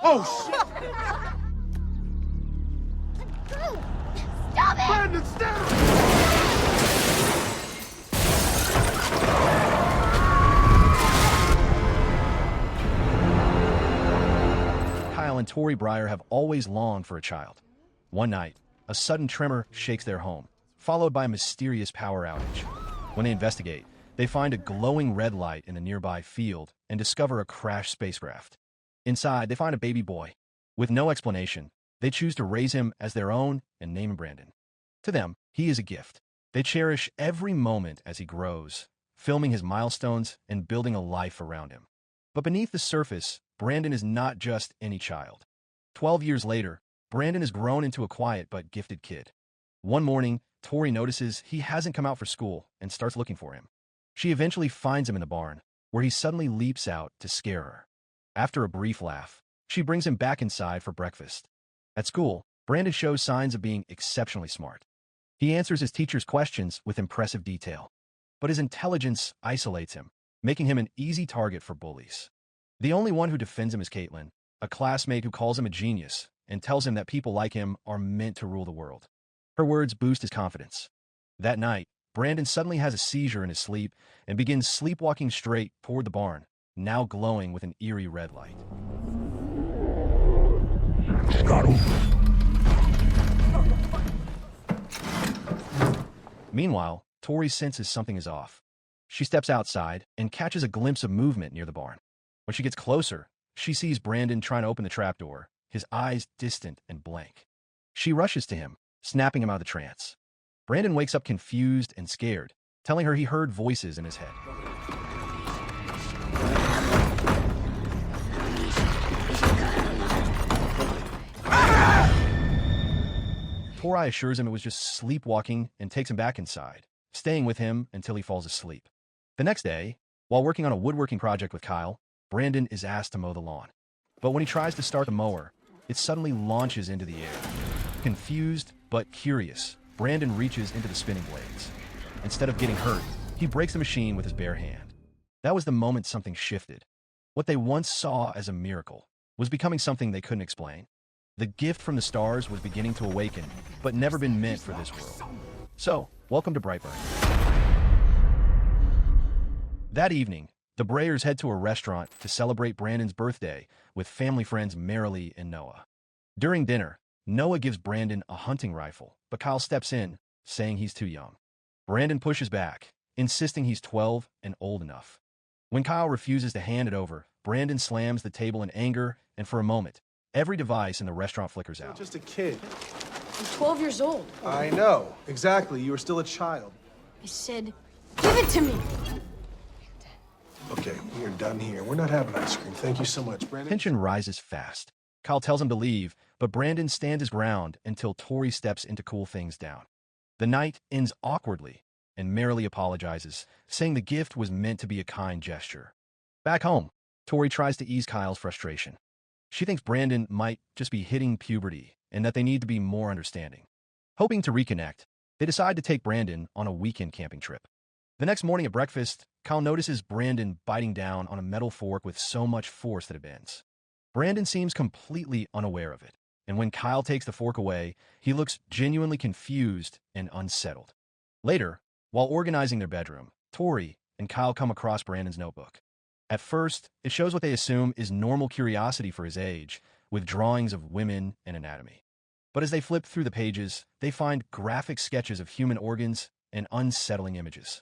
Oh, shit! Stop it! Brandon, stand! Kyle and Tori Breyer have always longed for a child. One night, a sudden tremor shakes their home, followed by a mysterious power outage. When they investigate, they find a glowing red light in a nearby field and discover a crashed spacecraft. Inside, they find a baby boy. With no explanation, they choose to raise him as their own and name him Brandon. To them, he is a gift. They cherish every moment as he grows, filming his milestones and building a life around him. But beneath the surface, Brandon is not just any child. 12 years later, Brandon has grown into a quiet but gifted kid. One morning, Tori notices he hasn't come out for school and starts looking for him. She eventually finds him in the barn, where he suddenly leaps out to scare her. After a brief laugh, she brings him back inside for breakfast. At school, Brandon shows signs of being exceptionally smart. He answers his teacher's questions with impressive detail. But his intelligence isolates him, making him an easy target for bullies. The only one who defends him is Caitlin, a classmate who calls him a genius and tells him that people like him are meant to rule the world. Her words boost his confidence. That night, Brandon suddenly has a seizure in his sleep and begins sleepwalking straight toward the barn, now glowing with an eerie red light. Got him. Meanwhile, Tori senses something is off. She steps outside and catches a glimpse of movement near the barn. When she gets closer, she sees Brandon trying to open the trapdoor, his eyes distant and blank. She rushes to him, snapping him out of the trance. Brandon wakes up confused and scared, telling her he heard voices in his head. Tori assures him it was just sleepwalking and takes him back inside, staying with him until he falls asleep. The next day, while working on a woodworking project with Kyle, Brandon is asked to mow the lawn. But when he tries to start the mower, it suddenly launches into the air. Confused but curious, Brandon reaches into the spinning blades. Instead of getting hurt, he breaks the machine with his bare hand. That was the moment something shifted. What they once saw as a miracle was becoming something they couldn't explain. The gift from the stars was beginning to awaken, but never been meant for this world. So, welcome to Brightburn. That evening, the Breyers head to a restaurant to celebrate Brandon's birthday with family friends Marilee and Noah. During dinner, Noah gives Brandon a hunting rifle, but Kyle steps in, saying he's too young. Brandon pushes back, insisting he's 12 and old enough. When Kyle refuses to hand it over, Brandon slams the table in anger, and for a moment, every device in the restaurant flickers out. Just a kid. I'm 12 years old. I know. Exactly. You were still a child. I said, give it to me. Okay, we are done here. We're not having ice cream. Thank you so much, Brandon. Tension rises fast. Kyle tells him to leave, but Brandon stands his ground until Tori steps in to cool things down. The night ends awkwardly, and Marilee apologizes, saying the gift was meant to be a kind gesture. Back home, Tori tries to ease Kyle's frustration. She thinks Brandon might just be hitting puberty and that they need to be more understanding. Hoping to reconnect, they decide to take Brandon on a weekend camping trip. The next morning at breakfast, Kyle notices Brandon biting down on a metal fork with so much force that it bends. Brandon seems completely unaware of it, and when Kyle takes the fork away, he looks genuinely confused and unsettled. Later, while organizing their bedroom, Tori and Kyle come across Brandon's notebook. At first, it shows what they assume is normal curiosity for his age, with drawings of women and anatomy. But as they flip through the pages, they find graphic sketches of human organs and unsettling images.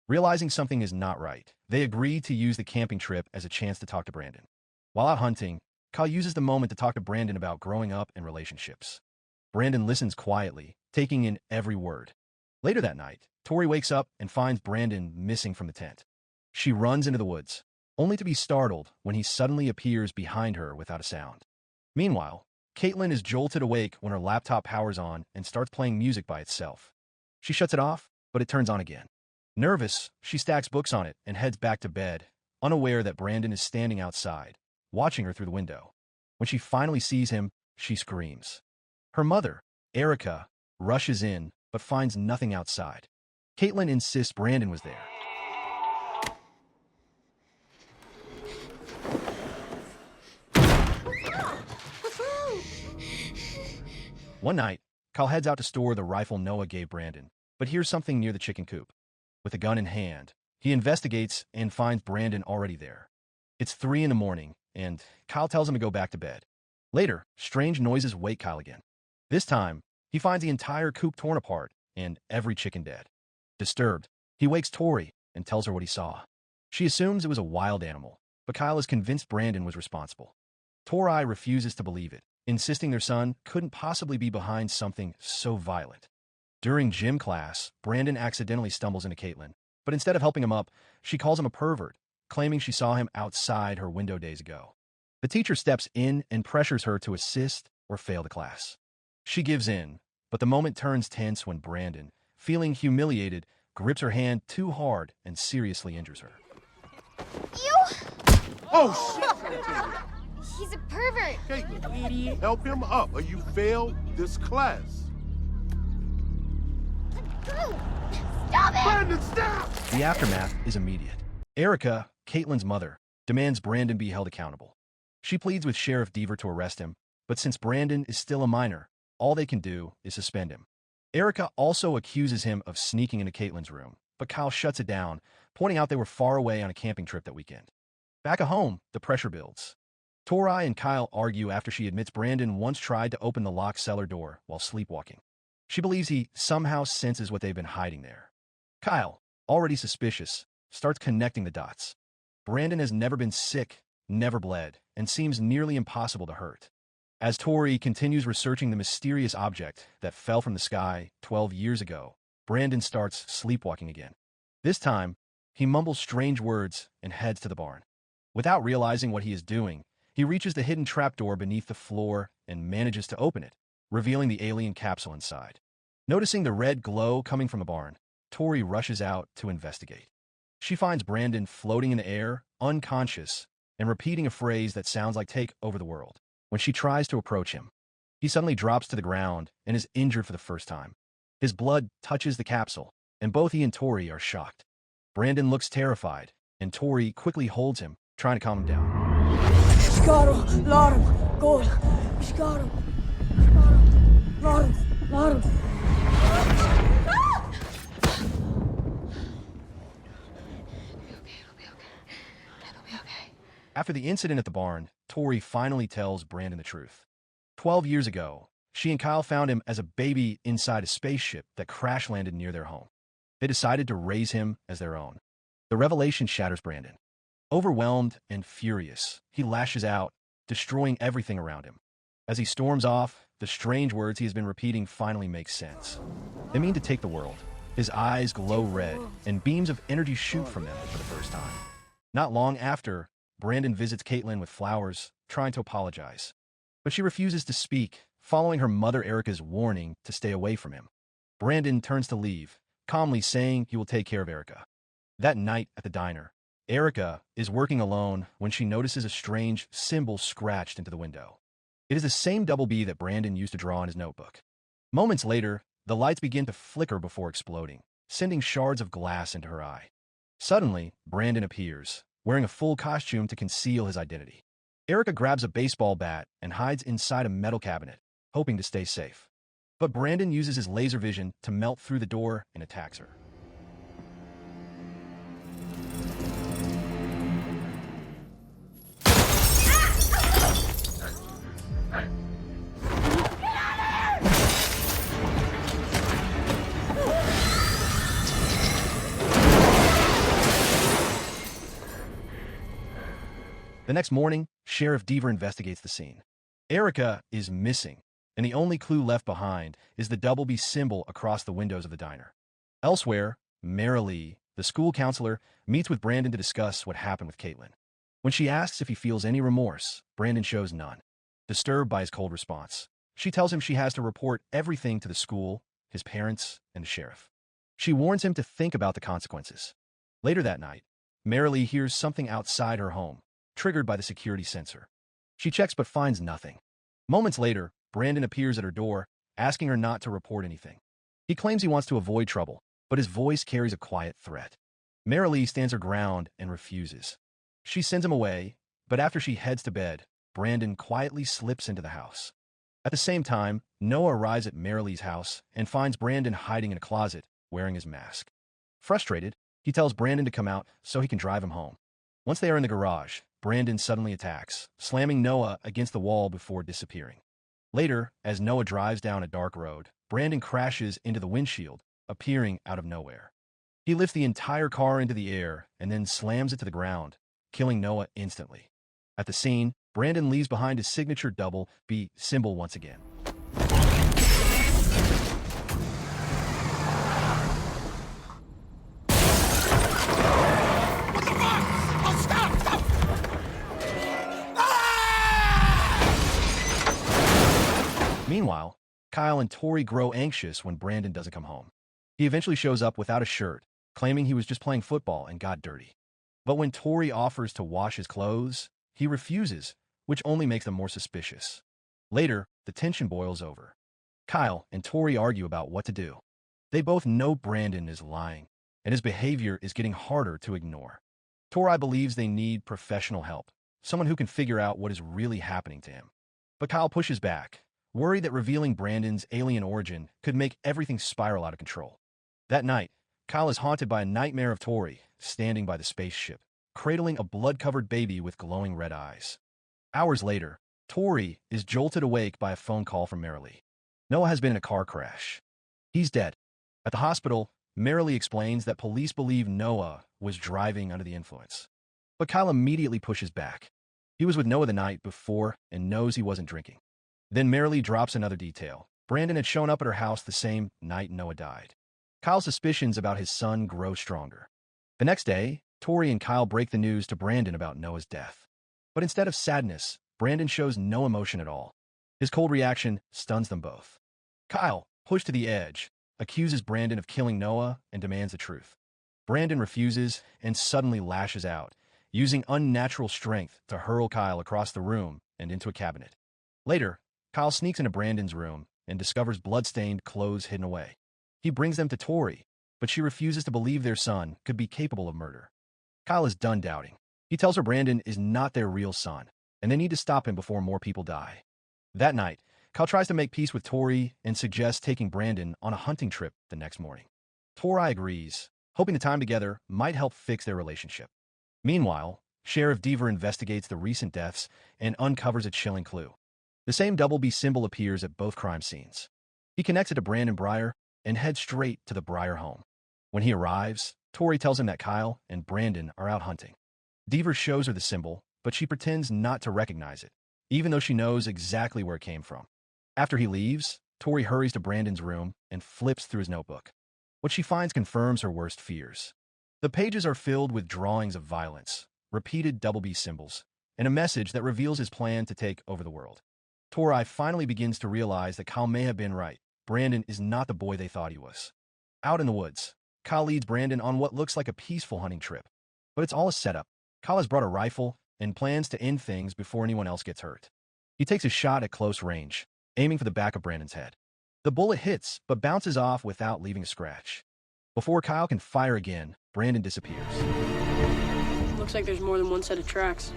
Realizing something is not right, they agree to use the camping trip as a chance to talk to Brandon. While out hunting, Kyle uses the moment to talk to Brandon about growing up and relationships. Brandon listens quietly, taking in every word. Later that night, Tori wakes up and finds Brandon missing from the tent. She runs into the woods, only to be startled when he suddenly appears behind her without a sound. Meanwhile, Caitlin is jolted awake when her laptop powers on and starts playing music by itself. She shuts it off, but it turns on again. Nervous, she stacks books on it and heads back to bed, unaware that Brandon is standing outside, watching her through the window. When she finally sees him, she screams. Her mother, Erica, rushes in, but finds nothing outside. Caitlin insists Brandon was there. One night, Kyle heads out to store the rifle Noah gave Brandon, but hears something near the chicken coop. With a gun in hand, he investigates and finds Brandon already there. It's 3 in the morning, and Kyle tells him to go back to bed. Later, strange noises wake Kyle again. This time, he finds the entire coop torn apart and every chicken dead. Disturbed, he wakes Tori and tells her what he saw. She assumes it was a wild animal, but Kyle is convinced Brandon was responsible. Tori refuses to believe it, insisting their son couldn't possibly be behind something so violent. During gym class, Brandon accidentally stumbles into Caitlin, but instead of helping him up, she calls him a pervert, claiming she saw him outside her window days ago. The teacher steps in and pressures her to assist or fail the class. She gives in, but the moment turns tense when Brandon, feeling humiliated, grips her hand too hard and seriously injures her. You? Oh, shit! He's a pervert. Caitlin, idiot. Help him up or you fail this class. Stop it! Brandon, stop! The aftermath is immediate. Erica, Caitlin's mother, demands Brandon be held accountable. She pleads with Sheriff Deaver to arrest him, but since Brandon is still a minor, all they can do is suspend him. Erica also accuses him of sneaking into Caitlin's room, but Kyle shuts it down, pointing out they were far away on a camping trip that weekend. Back at home, the pressure builds. Tori and Kyle argue after she admits Brandon once tried to open the locked cellar door while sleepwalking. She believes he somehow senses what they've been hiding there. Kyle, already suspicious, starts connecting the dots. Brandon has never been sick, never bled, and seems nearly impossible to hurt. As Tori continues researching the mysterious object that fell from the sky 12 years ago, Brandon starts sleepwalking again. This time, he mumbles strange words and heads to the barn. Without realizing what he is doing, he reaches the hidden trapdoor beneath the floor and manages to open it, revealing the alien capsule inside. Noticing the red glow coming from the barn, Tori rushes out to investigate. She finds Brandon floating in the air, unconscious, and repeating a phrase that sounds like "take over the world." When she tries to approach him, he suddenly drops to the ground and is injured for the first time. His blood touches the capsule, and both he and Tori are shocked. Brandon looks terrified, and Tori quickly holds him, trying to calm him down. After the incident at the barn, Tori finally tells Brandon the truth. 12 years ago, she and Kyle found him as a baby inside a spaceship that crash-landed near their home. They decided to raise him as their own. The revelation shatters Brandon. Overwhelmed and furious, he lashes out, destroying everything around him. As he storms off, the strange words he has been repeating finally make sense. They mean to take the world. His eyes glow red, and beams of energy shoot from them for the first time. Not long after, Brandon visits Caitlin with flowers, trying to apologize. But she refuses to speak, following her mother Erica's warning to stay away from him. Brandon turns to leave, calmly saying he will take care of Erica. That night at the diner, Erica is working alone when she notices a strange symbol scratched into the window. It is the same double B that Brandon used to draw in his notebook. Moments later, the lights begin to flicker before exploding, sending shards of glass into her eye. Suddenly, Brandon appears, wearing a full costume to conceal his identity. Erica grabs a baseball bat and hides inside a metal cabinet, hoping to stay safe. But Brandon uses his laser vision to melt through the door and attacks her. The next morning, Sheriff Deaver investigates the scene. Erica is missing, and the only clue left behind is the double B symbol across the windows of the diner. Elsewhere, Marilee, the school counselor, meets with Brandon to discuss what happened with Caitlin. When she asks if he feels any remorse, Brandon shows none. Disturbed by his cold response, she tells him she has to report everything to the school, his parents, and the sheriff. She warns him to think about the consequences. Later that night, Marilee hears something outside her home, triggered by the security sensor. She checks but finds nothing. Moments later, Brandon appears at her door, asking her not to report anything. He claims he wants to avoid trouble, but his voice carries a quiet threat. Marilee stands her ground and refuses. She sends him away, but after she heads to bed, Brandon quietly slips into the house. At the same time, Noah arrives at Marilee's house and finds Brandon hiding in a closet, wearing his mask. Frustrated, he tells Brandon to come out so he can drive him home. Once they are in the garage, Brandon suddenly attacks, slamming Noah against the wall before disappearing. Later, as Noah drives down a dark road, Brandon crashes into the windshield, appearing out of nowhere. He lifts the entire car into the air and then slams it to the ground, killing Noah instantly. At the scene, Brandon leaves behind his signature double B symbol once again. Meanwhile, Kyle and Tori grow anxious when Brandon doesn't come home. He eventually shows up without a shirt, claiming he was just playing football and got dirty. But when Tori offers to wash his clothes, he refuses, which only makes them more suspicious. Later, the tension boils over. Kyle and Tori argue about what to do. They both know Brandon is lying, and his behavior is getting harder to ignore. Tori believes they need professional help, someone who can figure out what is really happening to him. But Kyle pushes back, worried that revealing Brandon's alien origin could make everything spiral out of control. That night, Kyle is haunted by a nightmare of Tori standing by the spaceship, cradling a blood-covered baby with glowing red eyes. Hours later, Tori is jolted awake by a phone call from Marilee. Noah has been in a car crash. He's dead. At the hospital, Marilee explains that police believe Noah was driving under the influence. But Kyle immediately pushes back. He was with Noah the night before and knows he wasn't drinking. Then Marilee drops another detail. Brandon had shown up at her house the same night Noah died. Kyle's suspicions about his son grow stronger. The next day, Tori and Kyle break the news to Brandon about Noah's death. But instead of sadness, Brandon shows no emotion at all. His cold reaction stuns them both. Kyle, pushed to the edge, accuses Brandon of killing Noah and demands the truth. Brandon refuses and suddenly lashes out, using unnatural strength to hurl Kyle across the room and into a cabinet. Later, Kyle sneaks into Brandon's room and discovers blood-stained clothes hidden away. He brings them to Tori, but she refuses to believe their son could be capable of murder. Kyle is done doubting. He tells her Brandon is not their real son, and they need to stop him before more people die. That night, Kyle tries to make peace with Tori and suggests taking Brandon on a hunting trip the next morning. Tori agrees, hoping the time together might help fix their relationship. Meanwhile, Sheriff Deaver investigates the recent deaths and uncovers a chilling clue. The same double B symbol appears at both crime scenes. He connects it to Brandon Breyer and heads straight to the Breyer home. When he arrives, Tori tells him that Kyle and Brandon are out hunting. Deaver shows her the symbol, but she pretends not to recognize it, even though she knows exactly where it came from. After he leaves, Tori hurries to Brandon's room and flips through his notebook. What she finds confirms her worst fears. The pages are filled with drawings of violence, repeated double B symbols, and a message that reveals his plan to take over the world. Tori finally begins to realize that Kyle may have been right. Brandon is not the boy they thought he was. Out in the woods, Kyle leads Brandon on what looks like a peaceful hunting trip. But it's all a setup. Kyle has brought a rifle and plans to end things before anyone else gets hurt. He takes a shot at close range, aiming for the back of Brandon's head. The bullet hits, but bounces off without leaving a scratch. Before Kyle can fire again, Brandon disappears. Looks like there's more than one set of tracks.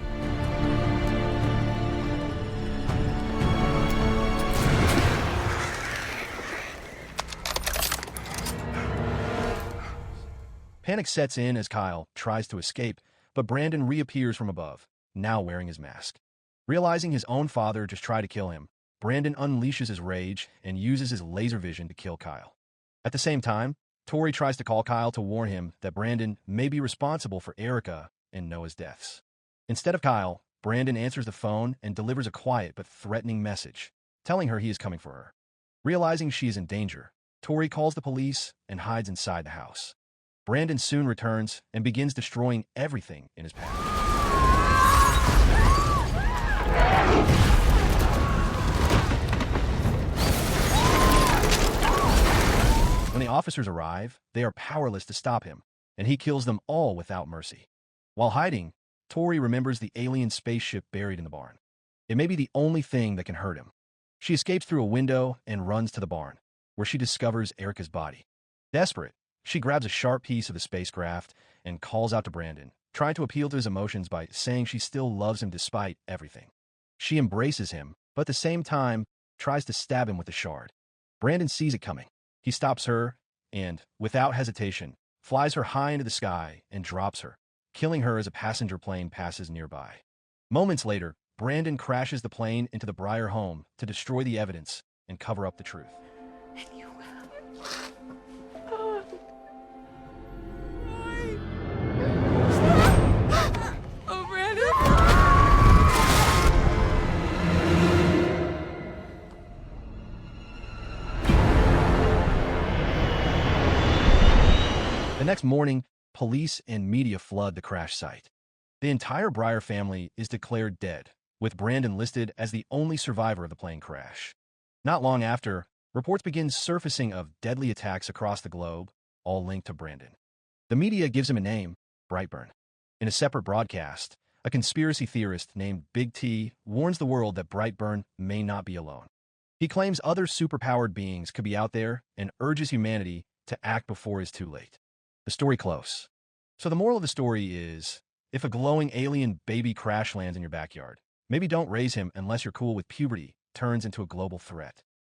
Panic sets in as Kyle tries to escape, but Brandon reappears from above, now wearing his mask. Realizing his own father just tried to kill him, Brandon unleashes his rage and uses his laser vision to kill Kyle. At the same time, Tori tries to call Kyle to warn him that Brandon may be responsible for Erica and Noah's deaths. Instead of Kyle, Brandon answers the phone and delivers a quiet but threatening message, telling her he is coming for her. Realizing she is in danger, Tori calls the police and hides inside the house. Brandon soon returns and begins destroying everything in his path. When the officers arrive, they are powerless to stop him, and he kills them all without mercy. While hiding, Tori remembers the alien spaceship buried in the barn. It may be the only thing that can hurt him. She escapes through a window and runs to the barn, where she discovers Erica's body. Desperate, she grabs a sharp piece of the spacecraft and calls out to Brandon, trying to appeal to his emotions by saying she still loves him despite everything. She embraces him, but at the same time, tries to stab him with the shard. Brandon sees it coming. He stops her and, without hesitation, flies her high into the sky and drops her, killing her as a passenger plane passes nearby. Moments later, Brandon crashes the plane into the Breyer home to destroy the evidence and cover up the truth. Oh, Brandon! The next morning, police and media flood the crash site. The entire Breyer family is declared dead, with Brandon listed as the only survivor of the plane crash. Not long after, reports begin surfacing of deadly attacks across the globe, all linked to Brandon. The media gives him a name, Brightburn. In a separate broadcast, a conspiracy theorist named Big T warns the world that Brightburn may not be alone. He claims other superpowered beings could be out there and urges humanity to act before it's too late. The story close. So the moral of the story is, if a glowing alien baby crash lands in your backyard, maybe don't raise him unless you're cool with puberty turns into a global threat.